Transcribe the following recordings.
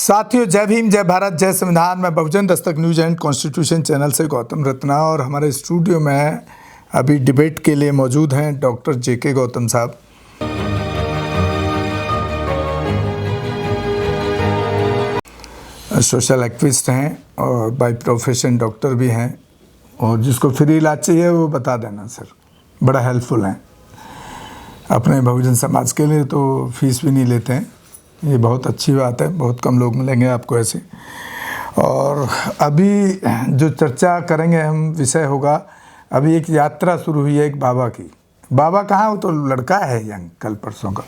साथियों, जय भीम, जय भारत, जय संविधान। मैं बहुजन Dastak news and constitution channel से गौतम रत्ना, और हमारे स्टूडियो में अभी डिबेट के लिए मौजूद हैं डॉक्टर जेके गौतम साहब। सोशल एक्टिविस्ट हैं और बाय प्रोफेशन डॉक्टर भी हैं, और जिसको फ्री इलाज चाहिए वो बता देना सर, बड़ा हेल्पफुल हैं। अपने बहुजन समाज के लिए तो फीस भी नहीं लेते हैं, ये बहुत अच्छी बात है। बहुत कम लोग मिलेंगे आपको ऐसे। और अभी जो चर्चा करेंगे हम, विषय होगा, अभी एक यात्रा शुरू हुई है एक बाबा की। बाबा कहाँ, वो तो लड़का है यंग, कल परसों का,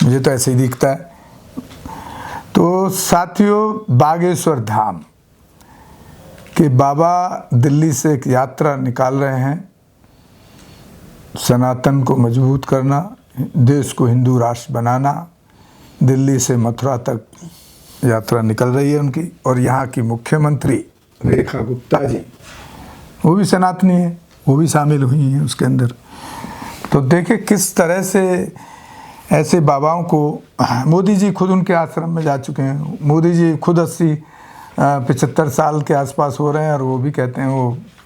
मुझे तो ऐसे ही दिखता है। तो साथियों, बागेश्वर धाम के बाबा दिल्ली से एक यात्रा निकाल रहे हैं। सनातन को मजबूत करना, देश को हिंदू राष्ट्र बनाना। दिल्ली से मथुरा तक यात्रा निकल रही है उनकी, और यहाँ की मुख्यमंत्री रेखा गुप्ता जी, वो भी सनातनी है, वो भी शामिल हुई हैं उसके अंदर। तो देखिए किस तरह से ऐसे बाबाओं को, मोदी जी खुद उनके आश्रम में जा चुके हैं। मोदी जी खुद 80-75 साल के आसपास हो रहे हैं, और वो भी कहते हैं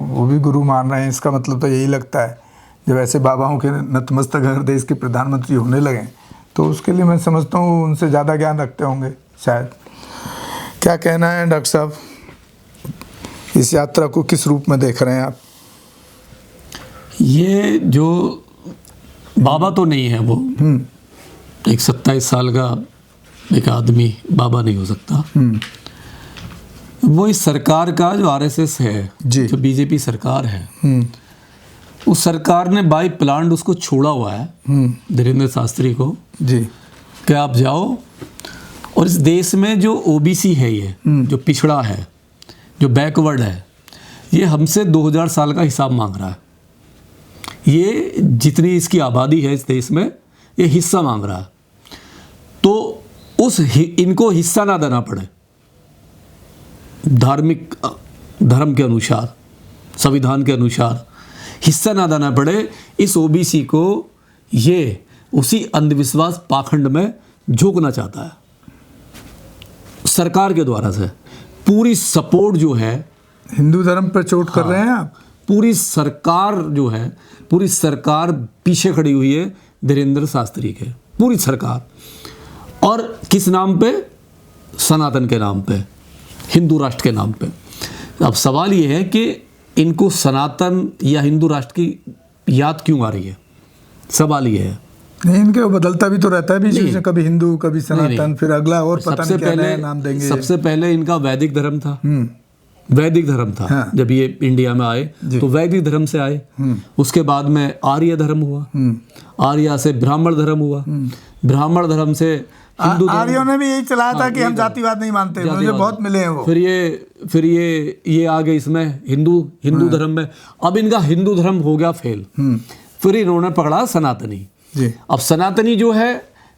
वो भी गुरु मान रहे हैं। इसका मतलब तो यही लगता है, जब ऐसे बाबाओं के नतमस्तक अगर देश के प्रधानमंत्री होने लगे तो उसके लिए मैं समझता हूँ उनसे ज़्यादा ज्ञान रखते होंगे शायद। क्या कहना है डॉक्टर साहब, इस यात्रा को किस रूप में देख रहे हैं आप? ये जो बाबा तो नहीं है, वो एक 27 साल का एक आदमी बाबा नहीं हो सकता। वो इस सरकार का जो आरएसएस है, जो बीजेपी सरकार है, उस सरकार ने बाई प्लान उसको छोड़ा हुआ है, धीरेन्द्र शास्त्री को जी, कि आप जाओ और इस देश में जो ओबीसी है, ये जो पिछड़ा है, जो बैकवर्ड है, ये हमसे 2000 साल का हिसाब मांग रहा है। ये जितनी इसकी आबादी है इस देश में, ये हिस्सा मांग रहा है। तो इनको हिस्सा ना देना पड़े, धार्मिक धर्म के अनुसार, संविधान के अनुसार हिस्सा ना देना पड़े, इस ओबीसी को ये उसी अंधविश्वास पाखंड में झोंकना चाहता है सरकार के द्वारा से। पूरी सपोर्ट जो है हिंदू धर्म पर चोट कर रहे हैं आप। पूरी सरकार जो है, पूरी सरकार पीछे खड़ी हुई है धीरेन्द्र शास्त्री के, पूरी सरकार। और किस नाम पे? सनातन के नाम पे, हिंदू राष्ट्र के नाम पे। अब सवाल ये है कि इनको सनातन या हिंदू राष्ट्र की याद क्यों आ रही है? सवाल ये है। नहीं, इनके वो बदलता भी तो रहता है बीच में, कभी हिंदू कभी सनातन, फिर अगला और पता नहीं क्या नया नाम देंगे। सबसे पहले इनका वैदिक धर्म था, वैदिक धर्म था। हाँ। जब ये इंडिया में आए तो वैदिक धर्म से आए। उसके बाद में आर्य धर्म हुआ, आर्य से ब्राह्मण धर्म हुआ, ब्राह्मण धर्म से हिंदू। आर्यों ने भी यही चलाया था कि हम जातिवाद नहीं मानते, मुझे बहुत मिले हैं वो। फिर ये आ गए इसमें हिंदू धर्म में। अब इनका हिंदू धर्म हो गया फेल। फिर इन्होंने पकड़ा सनातनी। अब सनातनी जो है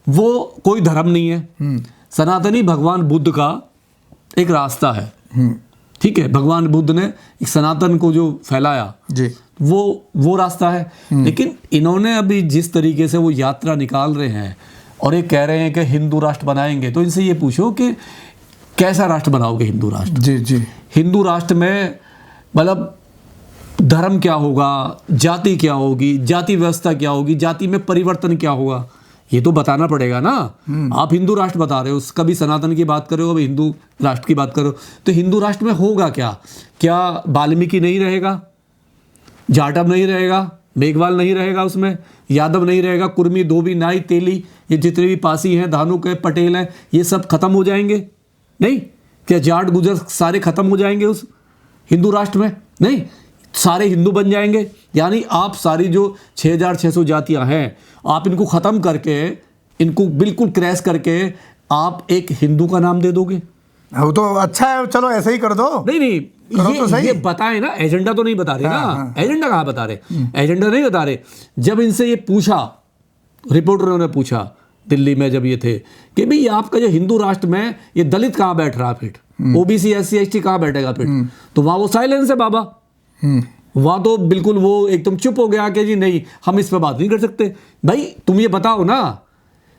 वो कोई धर्म नहीं है। सनातनी भगवान बुद्ध का एक रास्ता है। ठीक है, भगवान बुद्ध ने एक सनातन को जो फैलाया जी, वो रास्ता है। लेकिन इन्होंने अभी जिस तरीके से वो यात्रा निकाल रहे हैं और ये कह रहे हैं कि हिंदू राष्ट्र बनाएंगे, तो इनसे ये पूछो कि कैसा राष्ट्र बनाओगे हिंदू राष्ट्र? जी। हिंदू राष्ट्र में मतलब धर्म क्या होगा, जाति क्या होगी, जाति व्यवस्था क्या होगी, जाति में परिवर्तन क्या होगा, ये तो बताना पड़ेगा ना। आप हिंदू राष्ट्र बता रहे हो, कभी सनातन की बात करो, कभी हिंदू राष्ट्र की बात करो, तो हिंदू राष्ट्र में होगा क्या? क्या वाल्मीकि नहीं रहेगा, जाटव नहीं रहेगा, मेघवाल नहीं रहेगा, उसमें यादव नहीं रहेगा, कुर्मी, धोबी, नाई, तेली, ये जितने भी पासी हैं, धानुक है, पटेल हैं, ये सब खत्म हो जाएंगे? नहीं। क्या जाट गुजर सारे खत्म हो जाएंगे उस हिंदू राष्ट्र में? नहीं, सारे हिंदू बन जाएंगे। यानी आप सारी जो 6600 जातियां हैं, आप इनको खत्म करके, इनको बिल्कुल क्रैश करके आप एक हिंदू का नाम दे दोगे। वो तो अच्छा है, चलो ऐसे ही कर दो। नहीं, ये बताएं ना, एजेंडा तो नहीं बता रहे ना। एजेंडा कहाँ बता रहे? एजेंडा नहीं बता रहे। जब इनसे ये पूछा, रिपोर्टरों ने पूछा दिल्ली में जब ये थे कि भाई आपका जो हिंदू राष्ट्र में ये दलित कहाँ बैठ रहा है, फिर ओबीसी SC ST कहाँ बैठेगा फिर? तो वहां वो साइलेंस है बाबा। वहां तो बिल्कुल वो एकदम चुप हो गया कि जी नहीं, हम इस पर बात नहीं कर सकते। भाई तुम ये बताओ ना,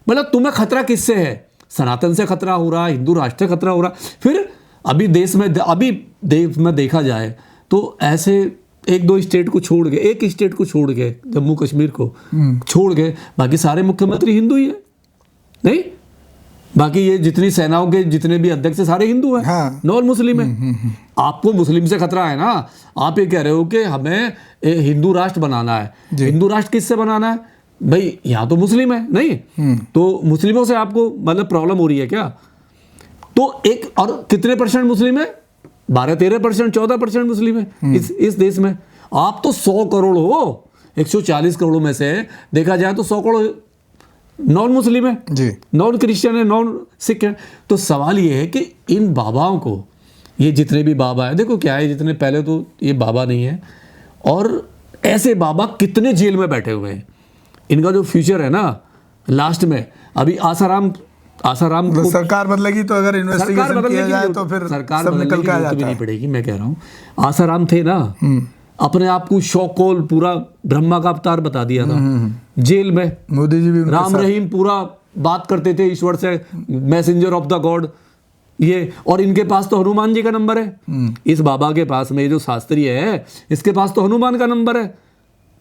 मतलब तुम्हें खतरा किससे है? सनातन से खतरा हो रहा है, हिंदू राष्ट्र से खतरा हो रहा है। फिर अभी देश में देखा जाए तो ऐसे एक दो स्टेट को छोड़ के, एक स्टेट को छोड़ के, जम्मू कश्मीर को छोड़ के, बाकी सारे मुख्यमंत्री हिंदू ही है। नहीं, बाकी ये जितनी सेनाओं के जितने भी अध्यक्ष सारे हिंदू हैं, हाँ। नॉन मुस्लिम है। आपको मुस्लिम से खतरा है ना, आप ये कह रहे हो कि हमें हिंदू राष्ट्र बनाना है। हिंदू राष्ट्र किससे बनाना है भाई? यहाँ तो मुस्लिम है नहीं, तो मुस्लिमों से आपको मतलब प्रॉब्लम हो रही है क्या? तो एक और कितने परसेंट मुस्लिम है? 12-13%, 14% मुस्लिम है इस देश में। आप तो 100 करोड़ हो, 140 करोड़ में से देखा जाए तो 100 करोड़ नॉन मुस्लिम है जी, नॉन क्रिश्चियन है, नॉन सिख है। तो सवाल ये है कि इन बाबाओं को, ये जितने भी बाबा है, देखो क्या है, जितने पहले तो ये बाबा नहीं है, और ऐसे बाबा कितने जेल में बैठे हुए हैं। इनका जो फ्यूचर है ना, लास्ट में अभी आसाराम को सरकार बदलेगी तो अगर इन्वेस्टिगेशन किया जाए तो फिर सरकार सब निकल के आ जाता भी नहीं है। पड़ेगी। मैं कह रहा हूँ आसाराम थे ना, अपने आप को शौकोल पूरा ब्रह्मा का अवतार बता दिया था जेल में। मोदी जी भी राम रहीम पूरा बात करते थे ईश्वर से, मैसेंजर ऑफ द गॉड ये। और इनके पास तो हनुमान जी का नंबर है, इस बाबा के पास में जो शास्त्री है, इसके पास तो हनुमान का नंबर है।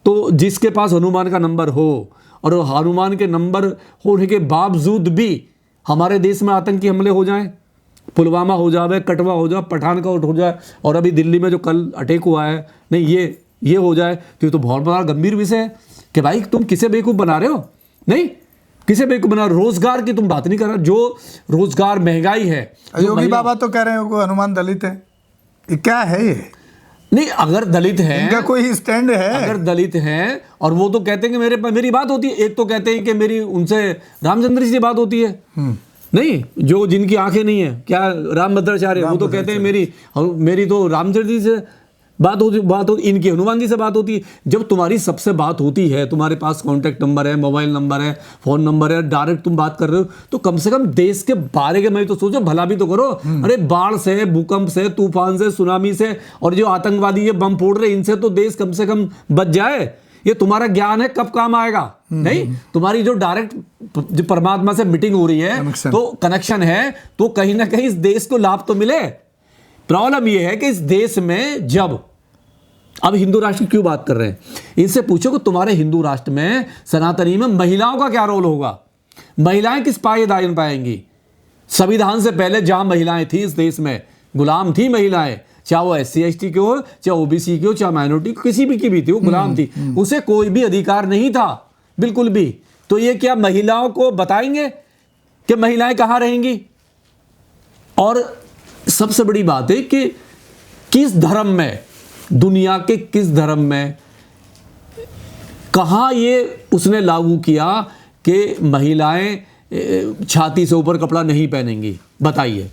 तो जिसके पास हनुमान का नंबर हो, और हनुमान के नंबर होने के बावजूद भी हमारे देश में आतंकी हमले हो जाएं, पुलवामा हो जाए, कटवा हो जाए, पठानकोट हो जाए, और अभी दिल्ली में जो कल अटैक हुआ है, नहीं ये हो जाए, तो ये तो बहुत बड़ा गंभीर विषय है कि भाई तुम किसे बेवकूफ़ बना रहे हो? नहीं, किसे बेवकूफ़ बना? रोजगार की तुम बात नहीं कर रहे। जो रोजगार, महंगाई है, योगी बाबा तो कह रहे हैं वो हनुमान दलित है, ये क्या है ये? नहीं, अगर दलित है, इनका कोई स्टैंड है? अगर दलित हैं और वो तो कहते हैं कि मेरी बात होती है, एक तो कहते हैं कि मेरी उनसे रामचंद्र जी से बात होती है, नहीं, जो जिनकी आंखें नहीं है, क्या रामभद्राचार्य, वो तो कहते हैं मेरी तो रामचंद्र जी से बात होती, इनकी हनुमान जी से बात होती है। जब तुम्हारी सबसे बात होती है, तुम्हारे पास कॉन्टैक्ट नंबर है, मोबाइल नंबर है, फोन नंबर है, डायरेक्ट तुम बात कर रहे हो, तो कम से कम देश के बारे के में तो सोचो, भला भी तो करो। अरे बाढ़ से, भूकंप से, तूफान से, सुनामी से, और जो आतंकवादी ये बम फोड़ रहे, इनसे तो देश कम से कम बच जाए। ये तुम्हारा ज्ञान है, कब काम आएगा? नहीं, तुम्हारी जो डायरेक्ट जो परमात्मा से मीटिंग हो रही है, तो कनेक्शन है, तो कहीं ना कहीं इस देश को लाभ तो मिले। प्रॉब्लम यह है कि इस देश में जब अब हिंदू राष्ट्र की क्यों बात कर रहे हैं, इनसे पूछो कि तुम्हारे हिंदू राष्ट्र में, सनातनी में महिलाओं का क्या रोल होगा? महिलाएं किस पायदान पाएंगी? संविधान से पहले जहां महिलाएं थी इस देश में, गुलाम थी महिलाएं, चाहे वो SC/ST की हो, चाहे OBC की हो, चाहे माइनॉरिटी किसी भी की भी थी, वो गुलाम थी, उसे कोई भी अधिकार नहीं था बिल्कुल भी। तो ये क्या महिलाओं को बताएंगे कि महिलाएं कहां रहेंगी? और सबसे बड़ी बात है कि किस धर्म में, दुनिया के किस धर्म में, कहां ये उसने लागू किया कि महिलाएं छाती से ऊपर कपड़ा नहीं पहनेंगी? बताइए।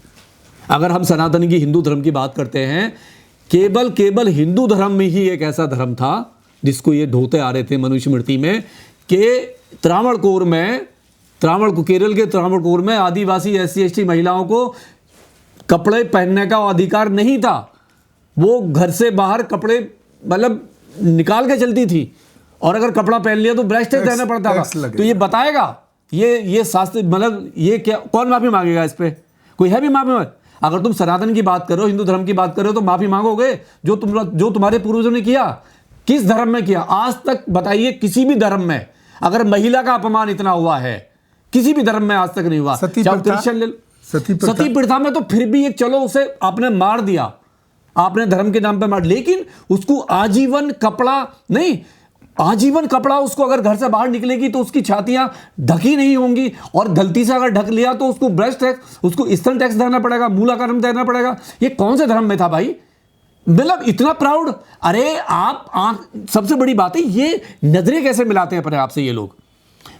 अगर हम सनातन की, हिंदू धर्म की बात करते हैं, केवल हिंदू धर्म में ही एक ऐसा धर्म था जिसको ये ढोते आ रहे थे मनुस्मृति में, कि केरल के त्रावणकोर में आदिवासी SC/ST महिलाओं को कपड़े पहनने का अधिकार नहीं था। वो घर से बाहर कपड़े मतलब निकाल के चलती थी, और अगर कपड़ा पहन लिया तो ब्रेस्ट टैक्स देना पड़ता था। तो ये बताएगा, ये शास्त्र, मतलब ये क्या, कौन माफी मांगेगा इस पे? कोई है भी माफी? अगर तुम सनातन की बात करो, हिंदू धर्म की बात करो, तो माफी मांगोगे जो तुम्हारे पूर्वजों ने किया? किस धर्म में किया आज तक? बताइए, किसी भी धर्म में अगर महिला का अपमान इतना हुआ है, किसी भी धर्म में आज तक नहीं हुआ। क्रिश्चियन ले लो, सती प्रथा में तो फिर भी एक, चलो उसे आपने मार दिया, आपने धर्म के नाम पे मार, लेकिन उसको आजीवन कपड़ा नहीं, आजीवन कपड़ा, उसको अगर घर से बाहर निकलेगी तो उसकी छातियां ढकी नहीं होंगी, और गलती से अगर ढक लिया तो उसको ब्रेस्ट टैक्स, उसको स्तन टैक्स देना पड़ेगा, मूलाकरम देना पड़ेगा। ये कौन से धर्म में था भाई? मतलब इतना प्राउड। अरे आप सबसे बड़ी बात है, ये नजरें कैसे मिलाते हैं अपने आप से ये लोग?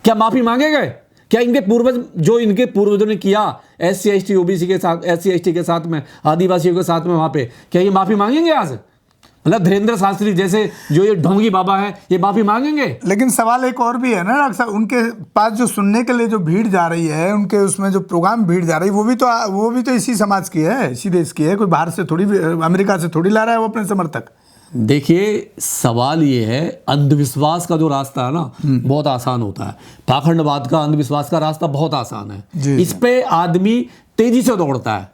क्या माफी मांगे गए? क्या इनके पूर्वज, जो इनके पूर्वजों ने किया SC/ST OBC के साथ, SC/ST के साथ में, आदिवासियों के साथ में, वहां पे क्या ये माफी मांगेंगे आज? मतलब धीरेन्द्र शास्त्री जैसे जो ये ढोंगी बाबा है, ये माफी मांगेंगे? लेकिन सवाल एक और भी है ना डॉक्टर साहब, उनके पास जो सुनने के लिए जो भीड़ जा रही है, उनके उसमें जो प्रोग्राम भीड़ जा रही है, वो भी तो इसी समाज की है, इसी देश की है। कोई बाहर से थोड़ी, अमेरिका से थोड़ी ला रहा है वो अपने समर्थक। देखिए, सवाल ये है, अंधविश्वास का जो रास्ता है ना बहुत आसान होता है, पाखंडवाद का, अंधविश्वास का रास्ता बहुत आसान है। इस पे आदमी तेजी से दौड़ता है,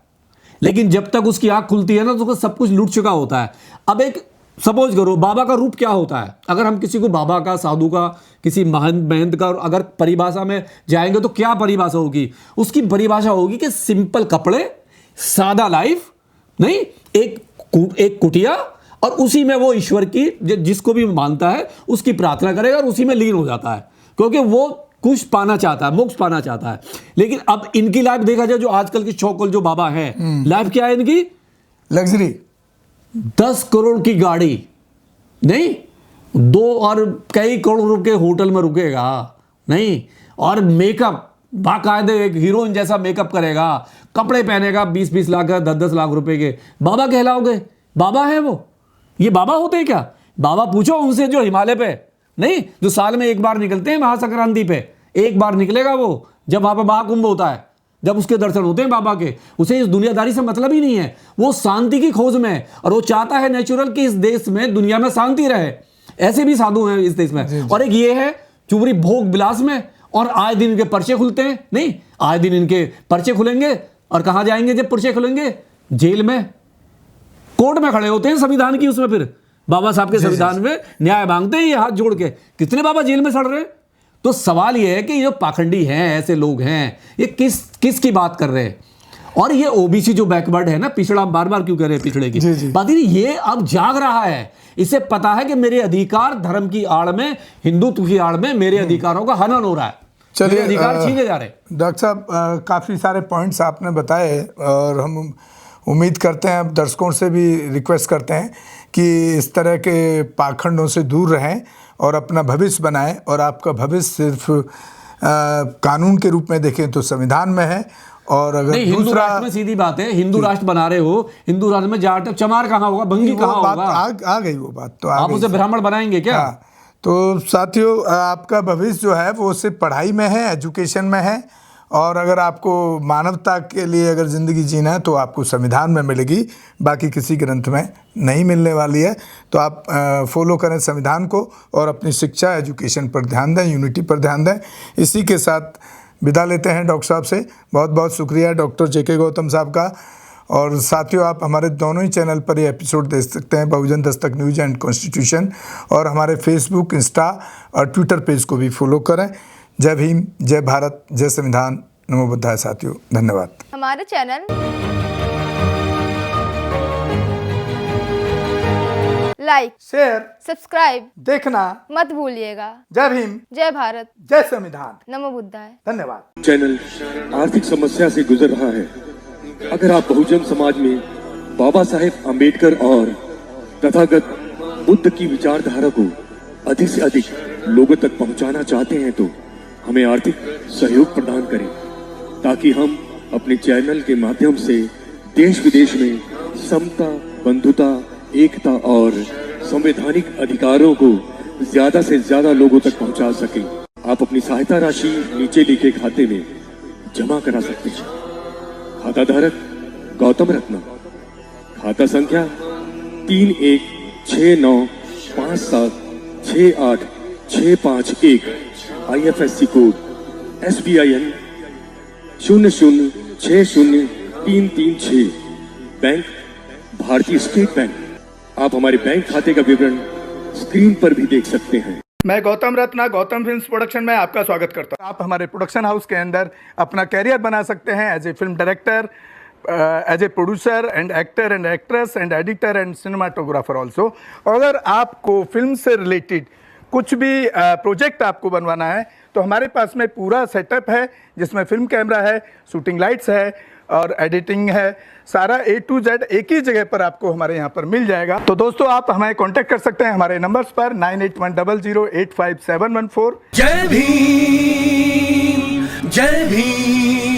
लेकिन जब तक उसकी आंख खुलती है ना तो उसको सब कुछ लूट चुका होता है। अब एक सपोज करो, बाबा का रूप क्या होता है? अगर हम किसी को बाबा का, साधु का, किसी महंत का अगर परिभाषा में जाएंगे तो क्या परिभाषा होगी? उसकी परिभाषा होगी कि सिंपल कपड़े, सादा लाइफ, नहीं, एक कुटिया, और उसी में वो ईश्वर की, जिसको भी मानता है उसकी प्रार्थना करेगा और उसी में लीन हो जाता है, क्योंकि वो कुछ पाना चाहता है, मोक्ष पाना चाहता है। लेकिन अब इनकी लाइफ देखा जाए, जो आजकल की चौकल जो बाबा है, लाइफ क्या है इनकी? लग्जरी, 10 करोड़ की गाड़ी नहीं, 2 और कई करोड़ रुपए होटल में रुकेगा नहीं, और मेकअप बाकायदे एक हीरोइन जैसा मेकअप करेगा, कपड़े पहनेगा 20-20 लाख, 10-10 लाख रुपए के। बाबा कहलाओगे? बाबा है वो? ये बाबा होते हैं क्या? बाबा पूछो उनसे जो हिमालय पे नहीं, जो साल में एक बार निकलते हैं महासंक्रांति पे, एक बार निकलेगा वो, जब वहां पर महाकुंभ होता है, जब उसके दर्शन होते हैं बाबा के। उसे इस दुनियादारी से मतलब ही नहीं है, वो शांति की खोज में, और वो चाहता है नेचुरल कि इस देश में, दुनिया में शांति रहे। ऐसे भी साधु हैं इस देश में। और एक ये है चुबरी भोग विलास में, और आए दिन इनके पर्चे खुलते हैं नहीं, आए दिन इनके पर्चे खुलेंगे, और कहां जाएंगे जब पर्चे खुलेंगे? जेल में, कोर्ट में खड़े होते हैं संविधान की, उसमें फिर बाबा साहब के संविधान में न्याय मांगते हैं ये हाथ जोड़ के। कितने बाबा जेल में सड़ रहे हैं? तो सवाल ये है कि ये पाखंडी हैं, ऐसे लोग हैं, ये किस की बात कर रहे हैं? और ये ओबीसी जो बैकवर्ड है ना, पिछड़ा, बार बार क्यों कह रहे हैं पिछड़े की बात? ये अब जाग रहा है, इसे पता है कि मेरे अधिकार धर्म की आड़ में, हिंदुत्व की आड़ में मेरे अधिकारों का हनन हो रहा है, चलिए अधिकार छीने जा रहे। डॉक्टर साहब, काफ़ी सारे पॉइंट्स आपने बताए, और हम उम्मीद करते हैं, अब दर्शकों से भी रिक्वेस्ट करते हैं कि इस तरह के पाखंडों से दूर रहें और अपना भविष्य बनाएं। और आपका भविष्य सिर्फ कानून के रूप में देखें तो संविधान में है, और अगर नहीं, हिंदू राष्ट्र में सीधी बात है, हिंदू राष्ट्र बना रहे हो, हिंदू राष्ट्र में जाट चमार कहाँ होगा, भंगी कहाँ होगा? आ गई वो बात, तो आप उसे ब्राह्मण बनाएंगे क्या? तो साथियों, आपका भविष्य जो है वो सिर्फ पढ़ाई में है, एजुकेशन में है, और अगर आपको मानवता के लिए अगर ज़िंदगी जीना है तो आपको संविधान में मिलेगी, बाकी किसी ग्रंथ में नहीं मिलने वाली है। तो आप फॉलो करें संविधान को, और अपनी शिक्षा, एजुकेशन पर ध्यान दें, यूनिटी पर ध्यान दें। इसी के साथ विदा लेते हैं डॉक्टर साहब से। बहुत बहुत शुक्रिया डॉक्टर JK गौतम साहब का। और साथियों, आप हमारे दोनों ही चैनल पर ये एपिसोड देख सकते हैं, बहुजन दस्तक न्यूज़ एंड कॉन्स्टिट्यूशन, और हमारे फेसबुक, इंस्टा और ट्विटर पेज को भी फॉलो करें। जय भीम, जय भारत, जय संविधान, नमो बुद्धाय। साथियों, धन्यवाद। हमारे चैनल लाइक, शेयर, सब्सक्राइब देखना मत भूलिएगा। जय भीम, जय भारत, जय संविधान, नमो बुद्धाय। धन्यवाद। चैनल आर्थिक समस्या से गुजर रहा है। अगर आप बहुजन समाज में बाबा साहेब अम्बेडकर और तथागत बुद्ध की विचारधारा को अधिक से अधिक लोगों तक पहुंचाना चाहते हैं तो हमें आर्थिक सहयोग प्रदान करें, ताकि हम अपने चैनल के माध्यम से देश विदेश में समता, बंधुता, एकता और संवैधानिक अधिकारों को ज्यादा से ज्यादा लोगों तक पहुंचा सकें। आप अपनी सहायता राशि नीचे लिखे खाते में जमा करा सकते हैं। खाता धारक गौतम रत्ना, खाता संख्या 3169576865 IFSC कोड SBIN 0060336, बैंक भारतीय स्टेट बैंक। आप हमारे बैंक खाते का विवरण स्क्रीन पर भी देख सकते हैं। मैं गौतम रत्ना, गौतम फिल्म्स प्रोडक्शन में आपका स्वागत करता हूं। आप हमारे प्रोडक्शन हाउस के अंदर अपना कैरियर बना सकते हैं as a film director, as a producer and actor and actress and editor and cinematographer also. अगर आपको फिल्म से रिलेटेड कुछ भी प्रोजेक्ट आपको बनवाना है तो हमारे पास में पूरा सेटअप है, जिसमें फिल्म कैमरा है, शूटिंग लाइट्स है और एडिटिंग है। सारा A to Z एक ही जगह पर आपको हमारे यहाँ पर मिल जाएगा। तो दोस्तों, आप हमें कांटेक्ट कर सकते हैं हमारे नंबर्स पर 9810085714। जय भीम, जय भीम।